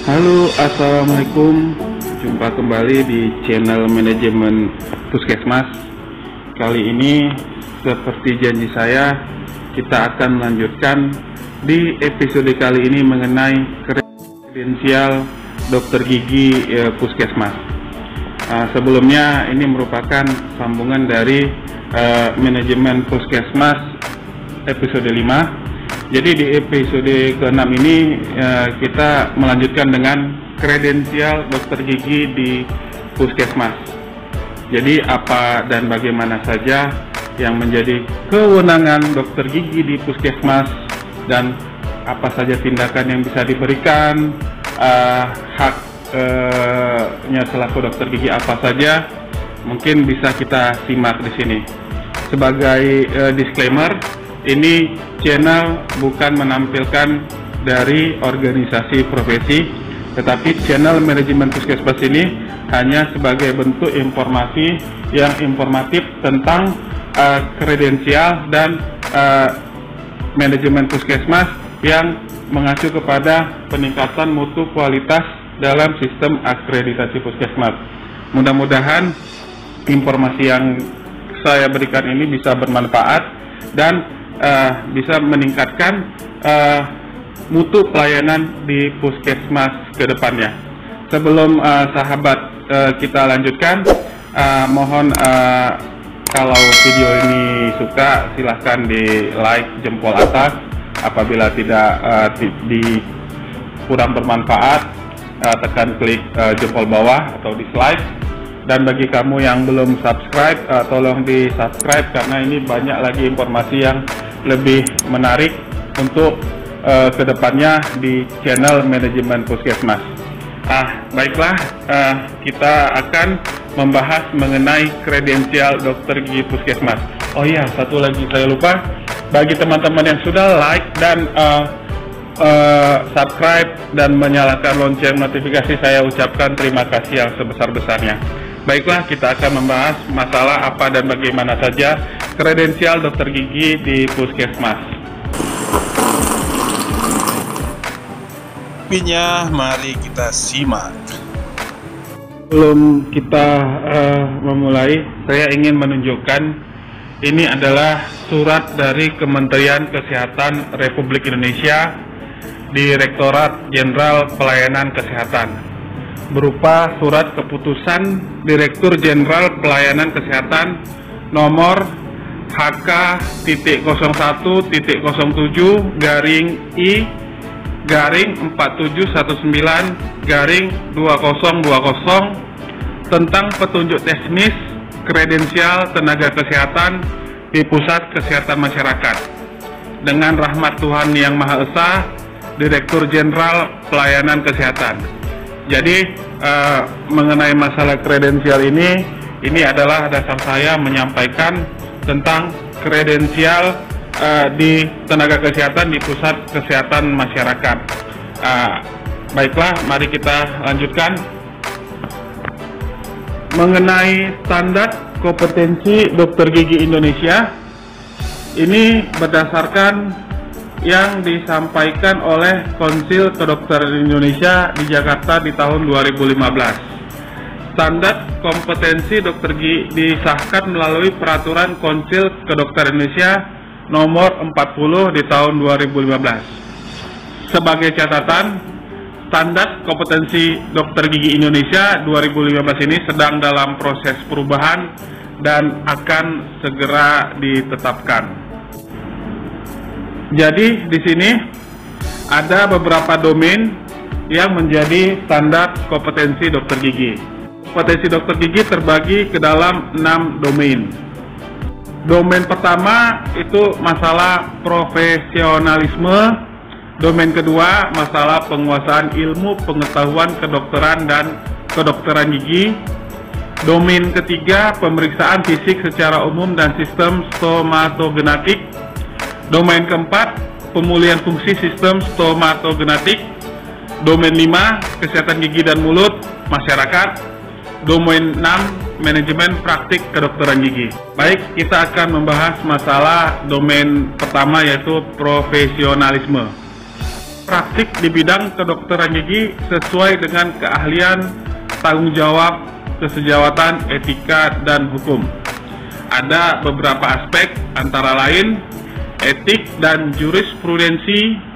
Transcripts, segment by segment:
Halo, assalamualaikum. Jumpa kembali di channel manajemen Puskesmas. Kali ini, seperti janji saya, kita akan melanjutkan di episode kali ini mengenai kredensial dokter gigi Puskesmas. Sebelumnya, ini merupakan sambungan dari manajemen Puskesmas episode 5. Jadi di episode ke-6 ini kita melanjutkan dengan kredensial dokter gigi di Puskesmas. Jadi apa dan bagaimana saja yang menjadi kewenangan dokter gigi di Puskesmas dan apa saja tindakan yang bisa diberikan, haknya selaku dokter gigi apa saja, mungkin bisa kita simak di sini. Sebagai disclaimer, ini channel bukan menampilkan dari organisasi profesi, tetapi channel manajemen Puskesmas ini hanya sebagai bentuk informasi yang informatif tentang kredensial dan manajemen Puskesmas yang mengacu kepada peningkatan mutu kualitas dalam sistem akreditasi Puskesmas. Mudah-mudahan informasi yang saya berikan ini bisa bermanfaat dan bisa meningkatkan mutu pelayanan di Puskesmas ke depannya. Sebelum sahabat kita lanjutkan, mohon kalau video ini suka silahkan di like jempol atas. Apabila tidak kurang bermanfaat, tekan klik jempol bawah atau dislike. Dan bagi kamu yang belum subscribe, tolong di subscribe karena ini banyak lagi informasi yang lebih menarik untuk kedepannya di channel manajemen Puskesmas. Baiklah, kita akan membahas mengenai kredensial dokter gigi Puskesmas. Oh iya, satu lagi saya lupa, bagi teman-teman yang sudah like dan subscribe dan menyalakan lonceng notifikasi, saya ucapkan terima kasih yang sebesar-besarnya. Baiklah, kita akan membahas masalah apa dan bagaimana saja kredensial dokter gigi di Puskesmas. Mari kita simak. Sebelum kita memulai, saya ingin menunjukkan ini adalah surat dari Kementerian Kesehatan Republik Indonesia, Direktorat Jenderal Pelayanan Kesehatan, berupa surat keputusan Direktur Jenderal Pelayanan Kesehatan nomor HK-I-4719-4719-2020 tentang petunjuk teknis kredensial tenaga kesehatan di Pusat Kesehatan Masyarakat. Dengan rahmat Tuhan Yang Maha Esa, Direktur Jenderal Pelayanan Kesehatan. Jadi mengenai masalah kredensial ini adalah dasar saya menyampaikan tentang kredensial di tenaga kesehatan di Pusat Kesehatan Masyarakat. Baiklah, mari kita lanjutkan. Mengenai standar kompetensi dokter gigi Indonesia, ini berdasarkan yang disampaikan oleh Konsil Kedokteran Indonesia di Jakarta di tahun 2015. Standar kompetensi dokter gigi disahkan melalui Peraturan Konsil Kedokteran Indonesia nomor 40 di tahun 2015. Sebagai catatan, standar kompetensi dokter gigi Indonesia 2015 ini sedang dalam proses perubahan dan akan segera ditetapkan. Jadi di sini ada beberapa domain yang menjadi standar kompetensi dokter gigi. Kompetensi dokter gigi terbagi ke dalam 6 domain. Domain pertama itu masalah profesionalisme. Domain kedua masalah penguasaan ilmu pengetahuan kedokteran dan kedokteran gigi. Domain ketiga pemeriksaan fisik secara umum dan sistem stomatogenetik. Domain keempat, pemulihan fungsi sistem stomatogenetik. Domain 5, kesehatan gigi dan mulut masyarakat. Domain 6, manajemen praktik kedokteran gigi. Baik, kita akan membahas masalah domain pertama yaitu profesionalisme. praktik di bidang kedokteran gigi sesuai dengan keahlian, tanggung jawab, kesejawatan, etika, dan hukum. Ada beberapa aspek, antara lain etik dan jurisprudensi.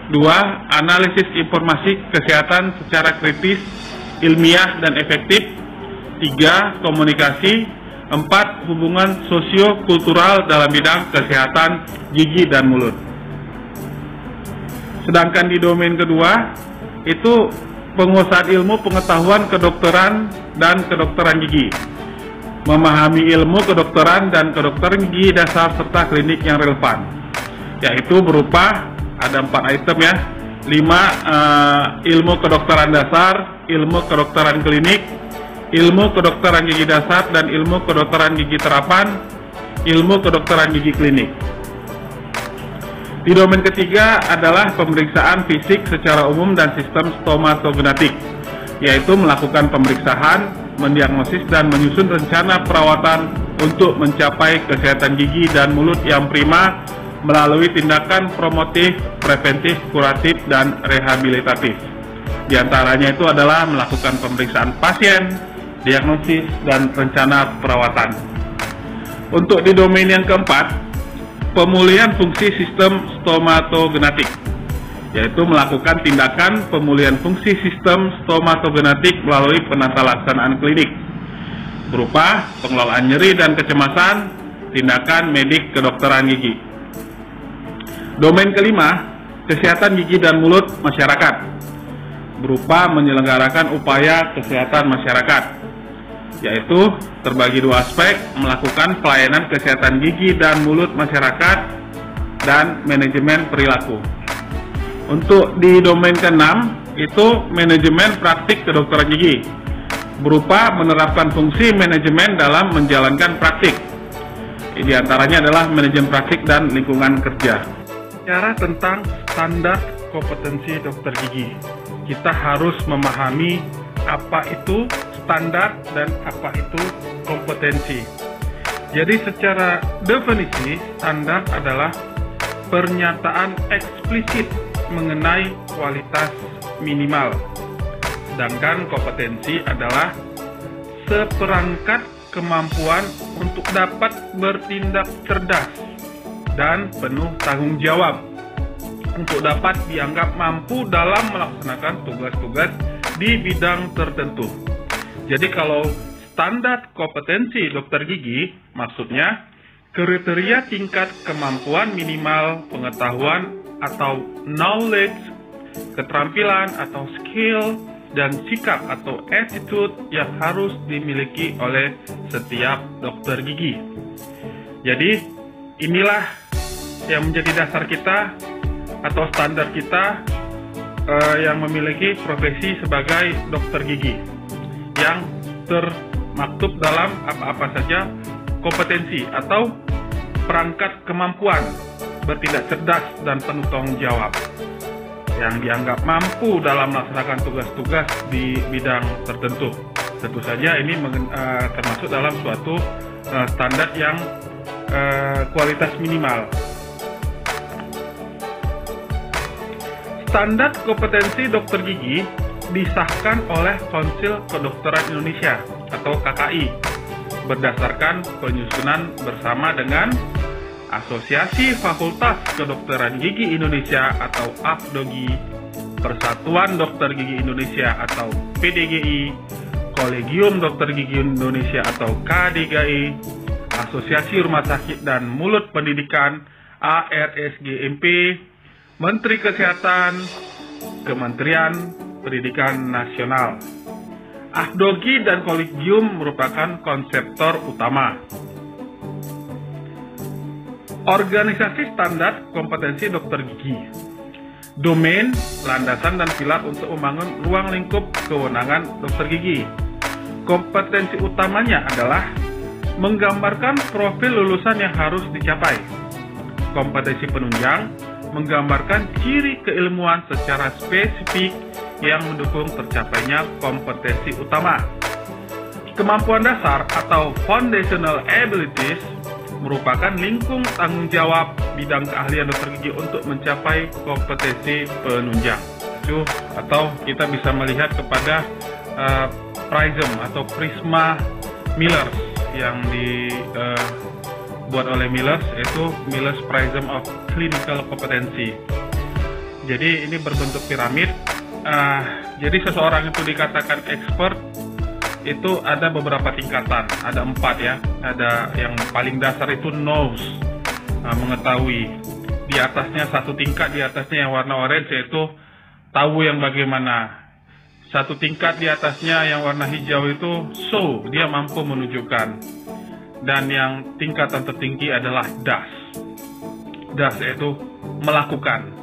2. Analisis informasi kesehatan secara kritis, ilmiah, dan efektif. 3. Komunikasi. 4. Hubungan sosio-kultural dalam bidang kesehatan gigi dan mulut. Sedangkan di domain kedua, itu penguasaan ilmu pengetahuan kedokteran dan kedokteran gigi. Memahami ilmu kedokteran dan kedokteran gigi dasar serta klinik yang relevan. Yaitu berupa, ada 4 item ya. 5. Ilmu kedokteran dasar, ilmu kedokteran klinik, ilmu kedokteran gigi dasar, dan ilmu kedokteran gigi terapan, ilmu kedokteran gigi klinik. Di domain ketiga adalah pemeriksaan fisik secara umum dan sistem stomatogenetik, yaitu melakukan pemeriksaan, mendiagnosis, dan menyusun rencana perawatan untuk mencapai kesehatan gigi dan mulut yang prima melalui tindakan promotif, preventif, kuratif, dan rehabilitatif. Di antaranya itu adalah melakukan pemeriksaan pasien, diagnosis, dan rencana perawatan. Untuk di domain yang keempat, pemulihan fungsi sistem stomatogenetik, yaitu melakukan tindakan pemulihan fungsi sistem stomatogenetik melalui penata laksanaan klinik, berupa pengelolaan nyeri dan kecemasan, tindakan medik kedokteran gigi. Domain kelima, kesehatan gigi dan mulut masyarakat, berupa menyelenggarakan upaya kesehatan masyarakat, yaitu terbagi 2 aspek, melakukan pelayanan kesehatan gigi dan mulut masyarakat, dan manajemen perilaku. Untuk di domain ke-6, itu manajemen praktik kedokteran gigi, berupa menerapkan fungsi manajemen dalam menjalankan praktik. Di antaranya adalah manajemen praktik dan lingkungan kerja. Bicara tentang standar kompetensi dokter gigi, kita harus memahami apa itu standar dan apa itu kompetensi. Jadi secara definisi, standar adalah pernyataan eksplisit mengenai kualitas minimal. Sedangkan kompetensi adalah seperangkat kemampuan untuk dapat bertindak cerdas dan penuh tanggung jawab untuk dapat dianggap mampu dalam melaksanakan tugas-tugas di bidang tertentu. Jadi kalau standar kompetensi dokter gigi, maksudnya kriteria tingkat kemampuan minimal pengetahuan atau knowledge, keterampilan atau skill, dan sikap atau attitude yang harus dimiliki oleh setiap dokter gigi. Jadi inilah yang menjadi dasar kita atau standar kita yang memiliki profesi sebagai dokter gigi, yang termaktub dalam apa-apa saja kompetensi atau perangkat kemampuan bertindak cerdas dan penuh tanggung jawab yang dianggap mampu dalam melaksanakan tugas-tugas di bidang tertentu. Tentu saja ini termasuk dalam suatu standar yang kualitas minimal. Standar kompetensi dokter gigi disahkan oleh Konsil Kedokteran Indonesia atau KKI berdasarkan penyusunan bersama dengan Asosiasi Fakultas Kedokteran Gigi Indonesia atau AFDOGI, Persatuan Dokter Gigi Indonesia atau PDGI, Kolegium Dokter Gigi Indonesia atau KDGI, Asosiasi Rumah Sakit dan Mulut Pendidikan ARSGMP, Menteri Kesehatan, Kementerian Pendidikan Nasional. AFDOGI dan Kolegium merupakan konseptor utama. Organisasi standar kompetensi dokter gigi. Domain, landasan, dan pilar untuk membangun ruang lingkup kewenangan dokter gigi. Kompetensi utamanya adalah menggambarkan profil lulusan yang harus dicapai. Kompetensi penunjang menggambarkan ciri keilmuan secara spesifik yang mendukung tercapainya kompetensi utama. Kemampuan dasar atau foundational abilities merupakan lingkung tanggung jawab bidang keahlian dokter gigi untuk mencapai kompetensi penunjang. Atau kita bisa melihat kepada prism atau prisma Miller yang dibuat oleh Miller, yaitu Miller's Prism of Clinical Competency. Jadi ini berbentuk piramid. Jadi seseorang itu dikatakan expert itu ada beberapa tingkatan, ada 4 ya. Ada yang paling dasar itu knows, mengetahui. Di atasnya satu tingkat di atasnya yang warna orange yaitu tahu yang bagaimana. Satu tingkat di atasnya yang warna hijau itu show, dia mampu menunjukkan. Dan yang tingkatan tertinggi adalah does. Does yaitu melakukan.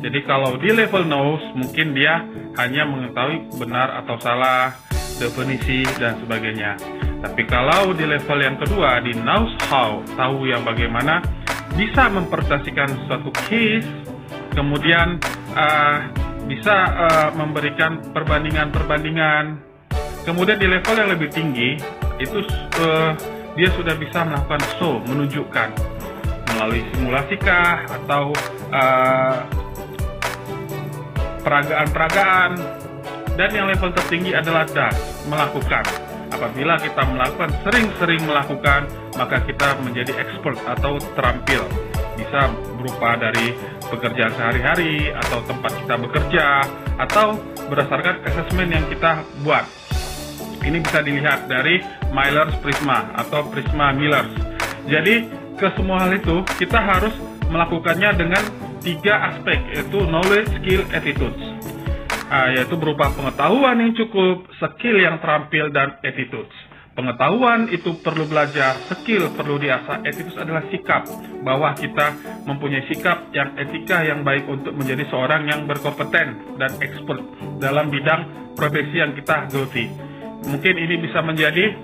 Jadi kalau di level knows mungkin dia hanya mengetahui benar atau salah, definisi dan sebagainya. Tapi kalau di level yang kedua, di knows how, tahu yang bagaimana, bisa mempresentasikan suatu case, kemudian bisa memberikan perbandingan-perbandingan. Kemudian di level yang lebih tinggi itu dia sudah bisa melakukan show, menunjukkan melalui simulasi kah atau peragaan-peragaan. Dan yang level tertinggi adalah does, melakukan. Apabila kita melakukan, sering-sering melakukan, maka kita menjadi expert atau terampil. Bisa berupa dari pekerjaan sehari-hari, atau tempat kita bekerja, atau berdasarkan assessment yang kita buat. Ini bisa dilihat dari Miller's Prisma atau Prisma Miller. Jadi, ke semua hal itu, kita harus melakukannya dengan 3 aspek, yaitu knowledge, skill, attitudes. Yaitu berupa pengetahuan yang cukup, skill yang terampil, dan attitudes. Pengetahuan itu perlu belajar, skill perlu diasah, attitudes adalah sikap, bahwa kita mempunyai sikap yang etika yang baik untuk menjadi seorang yang berkompeten dan expert dalam bidang profesi yang kita geluti. Mungkin ini bisa menjadi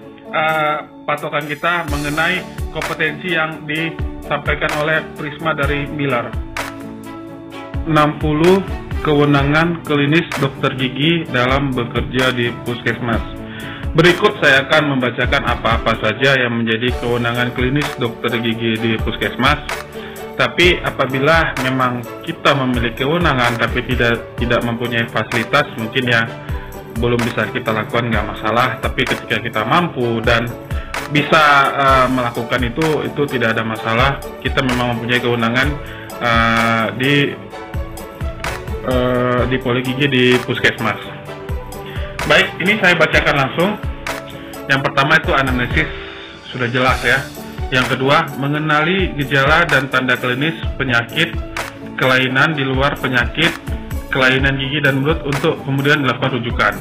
patokan kita mengenai kompetensi yang disampaikan oleh Prisma dari Miller. 60 kewenangan klinis dokter gigi dalam bekerja di puskesmas. Berikut saya akan membacakan apa-apa saja yang menjadi kewenangan klinis dokter gigi di puskesmas. Tapi apabila memang kita memiliki kewenangan tapi tidak mempunyai fasilitas, mungkin ya belum bisa kita lakukan, nggak masalah. Tapi ketika kita mampu dan bisa melakukan itu tidak ada masalah. Kita memang mempunyai kewenangan di poli gigi di puskesmas. Baik, ini saya bacakan langsung. Yang pertama itu anamnesis, sudah jelas ya. Yang kedua, mengenali gejala dan tanda klinis penyakit, kelainan di luar penyakit, kelainan gigi dan mulut untuk kemudian dilakukan rujukan.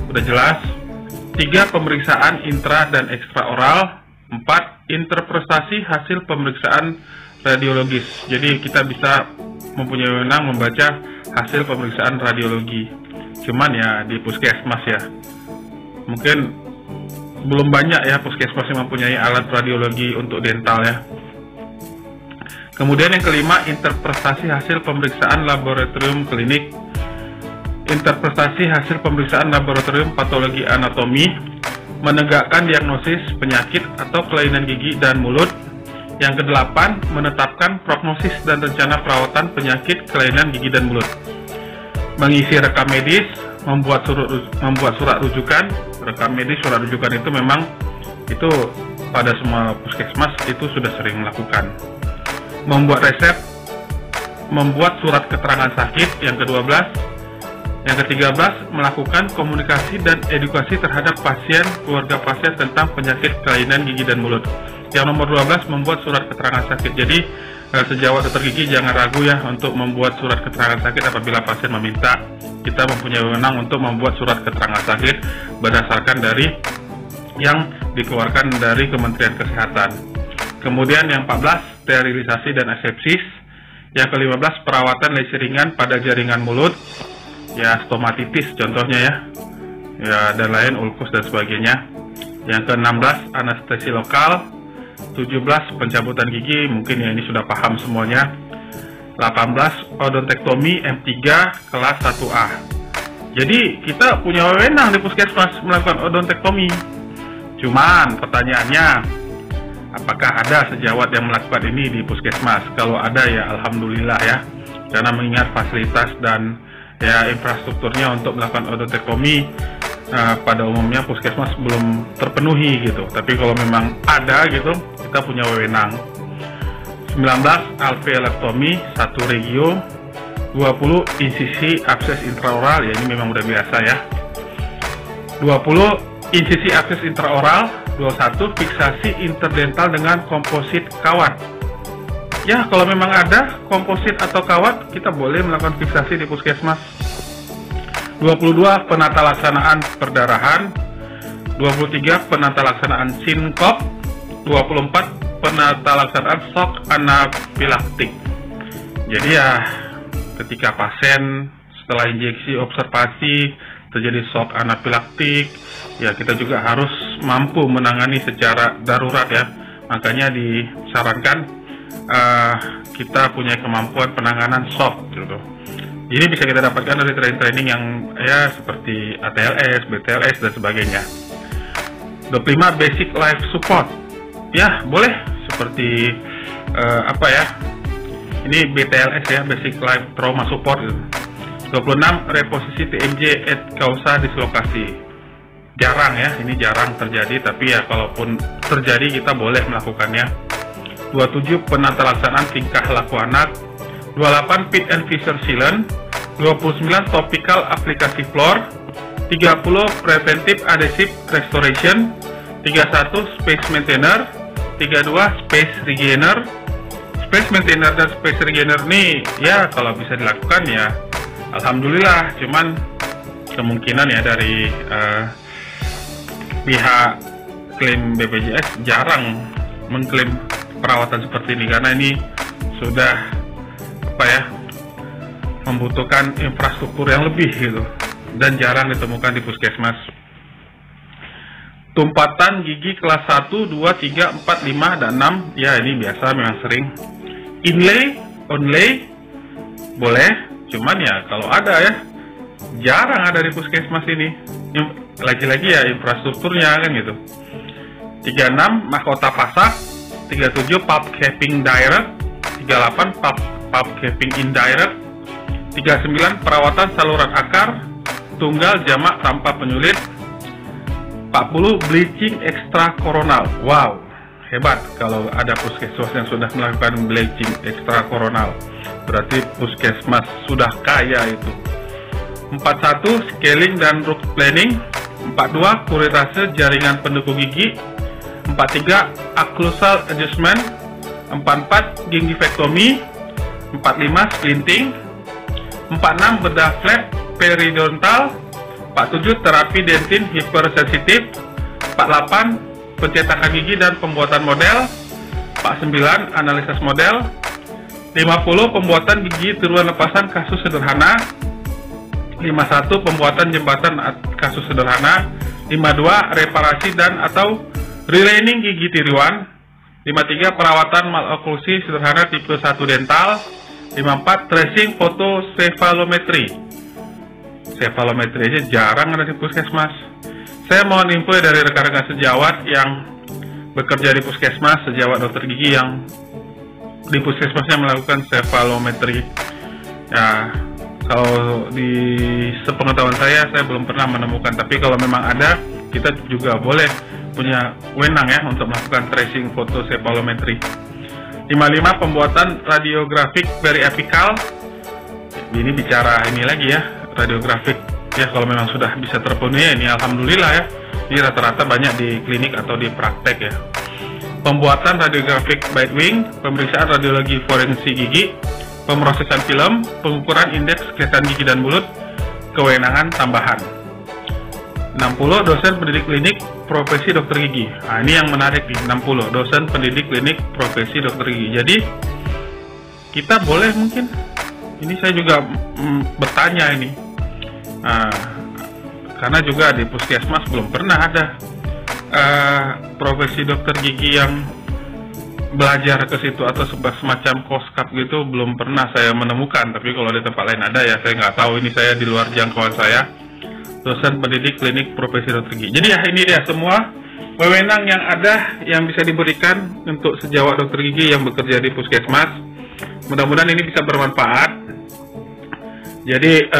Sudah jelas. 3, pemeriksaan intra dan ekstra oral. 4, interpretasi hasil pemeriksaan radiologis. Jadi kita bisa mempunyai wewenang membaca hasil pemeriksaan radiologi. Cuman ya di puskesmas ya, mungkin belum banyak ya puskesmas yang mempunyai alat radiologi untuk dental ya. Kemudian yang kelima, interpretasi hasil pemeriksaan laboratorium klinik. Interpretasi hasil pemeriksaan laboratorium patologi anatomi, menegakkan diagnosis penyakit atau kelainan gigi dan mulut. Yang kedelapan, menetapkan prognosis dan rencana perawatan penyakit kelainan gigi dan mulut. Mengisi rekam medis, membuat surat rujukan. Rekam medis, surat rujukan itu memang itu pada semua puskesmas itu sudah sering melakukan. Membuat resep, membuat surat keterangan sakit. Yang ke-12. Yang ke-13, melakukan komunikasi dan edukasi terhadap pasien, keluarga pasien tentang penyakit kelainan gigi dan mulut. Yang nomor 12, membuat surat keterangan sakit. Jadi sejawat dokter gigi jangan ragu ya untuk membuat surat keterangan sakit apabila pasien meminta. Kita mempunyai wewenang untuk membuat surat keterangan sakit berdasarkan dari yang dikeluarkan dari Kementerian Kesehatan. Kemudian yang 14, sterilisasi dan asepsis. Yang ke-15, perawatan lesi ringan pada jaringan mulut. Ya, stomatitis contohnya ya, dan lain, ulkus dan sebagainya. Yang ke-16, anestesi lokal. 17, pencabutan gigi, mungkin ya ini sudah paham semuanya. 18, odontektomi M3 kelas 1A. Jadi kita punya wewenang di puskesmas melakukan odontektomi. Cuman pertanyaannya, apakah ada sejawat yang melakukan ini di puskesmas. Kalau ada ya alhamdulillah ya, karena mengingat fasilitas dan ya infrastrukturnya untuk melakukan odontectomy pada umumnya puskesmas belum terpenuhi gitu. Tapi kalau memang ada gitu, kita punya wewenang. 19 alveolectomy 1 regio, 20 insisi akses intraoral, ya ini memang udah biasa ya. 20 insisi akses intraoral, 21 fiksasi interdental dengan komposit kawat. Ya, kalau memang ada komposit atau kawat, kita boleh melakukan fiksasi di puskesmas. 22 penata laksanaan perdarahan, 23 penata laksanaan sinkop, 24 penata laksanaan shock anafilaktik. Jadi ya, ketika pasien setelah injeksi observasi terjadi shock anafilaktik, ya kita juga harus mampu menangani secara darurat ya. Makanya disarankan kita punya kemampuan penanganan shock gitu. Ini bisa kita dapatkan dari training-training yang ya seperti ATLS, BTLS dan sebagainya. 25 basic life support. Ya, boleh seperti apa ya? Ini BTLS ya, basic life trauma support gitu. 26 reposisi TMJ et causa dislokasi. Jarang ya, ini jarang terjadi, tapi ya kalaupun terjadi kita boleh melakukannya. 27 penata laksanaan tingkah laku anak, 28 pit and fissure sealant, 29 topical aplikasi floor, 30 preventive adhesive restoration, 31 space maintainer, 32 space regainer. Space maintainer dan space regainer nih ya kalau bisa dilakukan ya alhamdulillah, cuman kemungkinan ya dari pihak klaim BPJS jarang mengklaim perawatan seperti ini karena ini sudah apa ya, membutuhkan infrastruktur yang lebih gitu dan jarang ditemukan di puskesmas. Tumpatan gigi kelas 1, 2, 3, 4, 5, dan 6 ya ini biasa memang sering. Inlay, onlay boleh, cuman ya kalau ada ya jarang ada di puskesmas ini. Lagi-lagi ya infrastrukturnya kan gitu. 36 mahkota pasak, 37 pulp capping direct, 38 pulp capping indirect, 39 perawatan saluran akar, tunggal jamak tanpa penyulit, 40 bleaching ekstrakoronal. Wow, hebat kalau ada puskesmas yang sudah melakukan bleaching ekstrakoronal. Berarti puskesmas sudah kaya itu. 41 scaling dan root planning, 42 kurirase jaringan pendukung gigi, 43 occlusal adjustment, 44 gingivectomy, 45 splinting, 46 bedah flat periodontal, 47 terapi dentin hipersensitif, 48 pencetakan gigi dan pembuatan model, 49 analisis model, 50 pembuatan gigi tiruan lepasan kasus sederhana, 51 pembuatan jembatan kasus sederhana, 52 reparasi dan atau relining gigi tiruan, 53 perawatan maloklusi sederhana tipe 1 dental, 54 tracing fotosefalometri. Sefalometri aja jarang ada di puskesmas. Saya mohon info dari rekan-rekan sejawat yang bekerja di puskesmas, sejawat dokter gigi yang di puskesmasnya melakukan sefalometri. Ya, kalau di sepengetahuan saya belum pernah menemukan. Tapi kalau memang ada, kita juga boleh punya wewenang ya untuk melakukan tracing fotosefalometri. 55 pembuatan radiografik periapikal. Ini bicara ini lagi ya, radiografik ya kalau memang sudah bisa terpenuhi ini alhamdulillah ya. Ini rata-rata banyak di klinik atau di praktek ya. Pembuatan radiografik bite wing, pemeriksaan radiologi forensik gigi, pemrosesan film, pengukuran indeks kelihatan gigi dan mulut, kewenangan tambahan. 60 dosen pendidik klinik profesi dokter gigi. Nah, ini yang menarik nih, 60 dosen pendidik klinik profesi dokter gigi. Jadi kita boleh mungkin, ini saya juga bertanya ini, karena juga di puskesmas belum pernah ada profesi dokter gigi yang belajar ke situ atau semacam koskap gitu, belum pernah saya menemukan. Tapi kalau di tempat lain ada ya saya nggak tahu, ini saya di luar jangkauan saya. Dosen pendidik klinik profesi dokter gigi. Jadi ya ini dia semua wewenang yang ada yang bisa diberikan untuk sejawat dokter gigi yang bekerja di puskesmas. Mudah-mudahan ini bisa bermanfaat. Jadi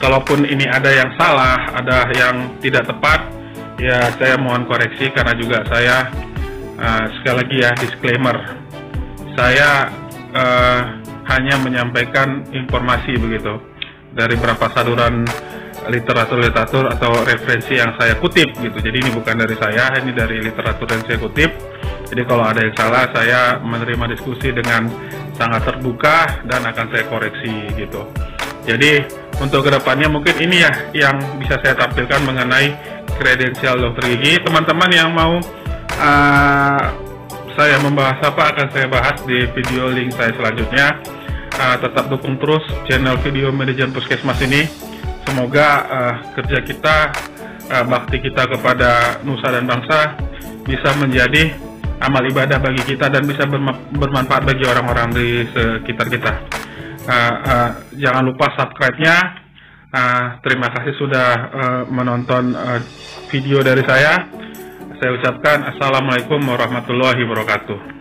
kalaupun ini ada yang salah, ada yang tidak tepat, ya saya mohon koreksi, karena juga saya sekali lagi ya disclaimer, saya hanya menyampaikan informasi begitu dari beberapa saluran literatur atau referensi yang saya kutip gitu. Jadi ini bukan dari saya, ini dari literatur yang saya kutip. Jadi kalau ada yang salah, saya menerima diskusi dengan sangat terbuka dan akan saya koreksi gitu. Jadi untuk kedepannya mungkin ini ya yang bisa saya tampilkan mengenai kredensial dokter gigi. Teman-teman yang mau saya membahas apa akan saya bahas di video link saya selanjutnya. Tetap dukung terus channel Video Manajemen Puskesmas ini. Semoga kerja kita, bakti kita kepada nusa dan bangsa bisa menjadi amal ibadah bagi kita dan bisa bermanfaat bagi orang-orang di sekitar kita. Jangan lupa subscribe-nya. Terima kasih sudah menonton video dari saya. Saya ucapkan Assalamualaikum warahmatullahi wabarakatuh.